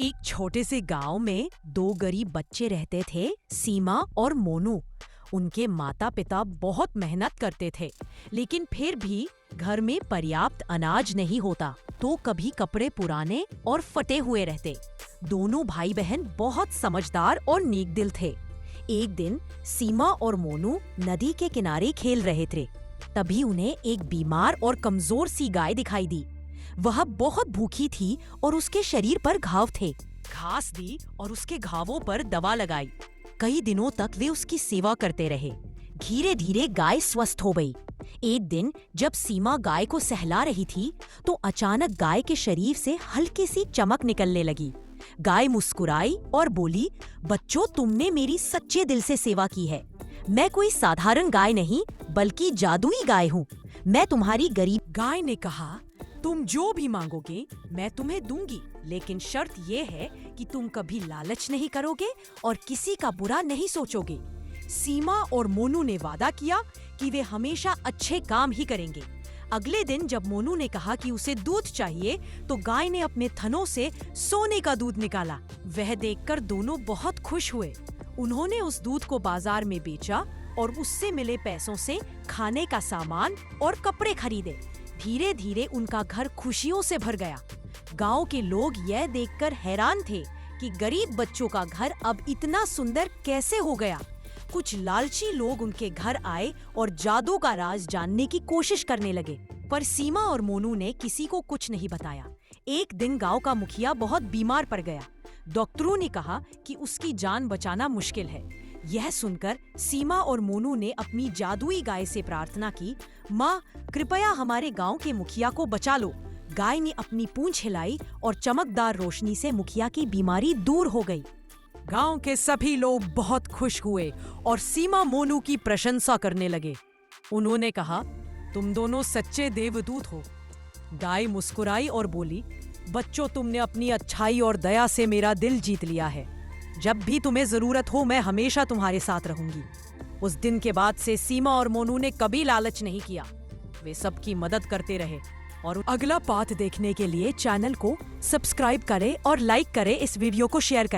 एक छोटे से गांव में दो गरीब बच्चे रहते थे, सीमा और मोनू। उनके माता पिता बहुत मेहनत करते थे, लेकिन फिर भी घर में पर्याप्त अनाज नहीं होता, तो कभी कपड़े पुराने और फटे हुए रहते। दोनों भाई बहन बहुत समझदार और नेक दिल थे। एक दिन सीमा और मोनू नदी के किनारे खेल रहे थे। तभी उन्हें एक बीमार और कमजोर सी गाय दिखाई दी। वह बहुत भूखी थी और उसके शरीर पर घाव थे। घास दी और उसके घावों पर दवा लगाई। कई दिनों तक वे उसकी सेवा करते रहे। धीरे धीरे गाय स्वस्थ हो गई। एक दिन जब सीमा गाय को सहला रही थी, तो अचानक गाय के शरीर से हल्की सी चमक निकलने लगी। गाय मुस्कुराई और बोली, बच्चों, तुमने मेरी सच्चे दिल से सेवा की है। मैं कोई साधारण गाय नहीं, बल्कि जादुई गाय हूँ। मैं तुम्हारी गरीब। गाय ने कहा, तुम जो भी मांगोगे मैं तुम्हें दूंगी, लेकिन शर्त ये है कि तुम कभी लालच नहीं करोगे और किसी का बुरा नहीं सोचोगे। सीमा और मोनू ने वादा किया कि वे हमेशा अच्छे काम ही करेंगे। अगले दिन जब मोनू ने कहा कि उसे दूध चाहिए, तो गाय ने अपने थनों से सोने का दूध निकाला। वह देखकर दोनों बहुत खुश हुए। उन्होंने उस दूध को बाजार में बेचा और उससे मिले पैसों से खाने का सामान और कपड़े खरीदे। धीरे धीरे उनका घर खुशियों से भर गया। गांव के लोग यह देखकर हैरान थे कि गरीब बच्चों का घर अब इतना सुंदर कैसे हो गया। कुछ लालची लोग उनके घर आए और जादू का राज जानने की कोशिश करने लगे, पर सीमा और मोनू ने किसी को कुछ नहीं बताया। एक दिन गांव का मुखिया बहुत बीमार पड़ गया। डॉक्टरों ने कहा कि उसकी जान बचाना मुश्किल है। यह सुनकर सीमा और मोनू ने अपनी जादुई गाय से प्रार्थना की, माँ, कृपया हमारे गांव के मुखिया को बचा लो। गाय ने अपनी पूंछ हिलाई और चमकदार रोशनी से मुखिया की बीमारी दूर हो गई। गांव के सभी लोग बहुत खुश हुए और सीमा मोनू की प्रशंसा करने लगे। उन्होंने कहा, तुम दोनों सच्चे देवदूत हो। गाय मुस्कुराई और बोली, बच्चों, तुमने अपनी अच्छाई और दया से मेरा दिल जीत लिया है। जब भी तुम्हें जरूरत हो, मैं हमेशा तुम्हारे साथ रहूंगी। उस दिन के बाद से सीमा और मोनू ने कभी लालच नहीं किया। वे सबकी मदद करते रहे। और अगला पार्ट देखने के लिए चैनल को सब्सक्राइब करें और लाइक करें, इस वीडियो को शेयर करें।